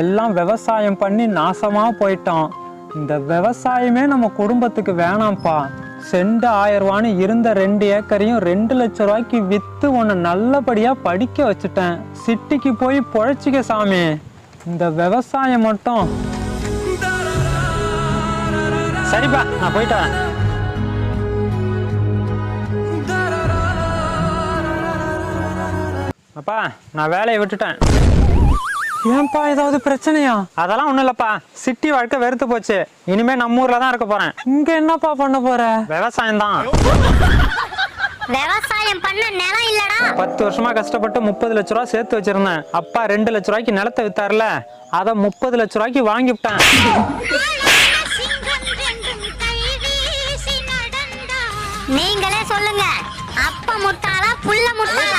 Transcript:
எல்லாம் விவசாயம் பண்ணி நாசமா போயிட்டோம். இந்த விவசாயமே நம்ம குடும்பத்துக்கு வேணாம்ப்பா. செண்டு 1000 ரூபான்னு இருந்த 2 ஏக்கரையும் 2 லட்சம் ரூபாய்க்கு வித்து உன்னை நல்லபடியா படிக்க வச்சுட்டேன். சிட்டிக்கு போய் பொழைச்சிக்க சாமி. இந்த விவசாயம் மட்டும் சரிப்பா, நான் போயிட்டு வரேன். அப்பா, நான் வேலையை விட்டுட்டேன். ஏன்பா, ஏதாவது பிரச்சனையா? அதெல்லாம் ஒண்ணும் இல்லப்பா. சிட்டி வாழ்க்கை வெறுத்து போச்சு. இனிமே நம்ம ஊர்ல தான் இருக்க போறேன். இங்க என்னப்பா பண்ண போற? விவசாயம் தான். விவசாயம் பண்ண நிலம் இல்லடா. 10 வருஷமா கஷ்டப்பட்டு 30 லட்ச ரூபா சேர்த்து வச்சிருந்தேன். அப்பா 2 லட்ச ரூபாய்க்கு நிலத்தை வித்தாருல, அதை 30 லட்ச ரூபாய்க்கு வாங்கிவிட்டேன். நீங்களே சொல்லுங்க, அப்ப முட்டாளா புள்ள முட்டாளா?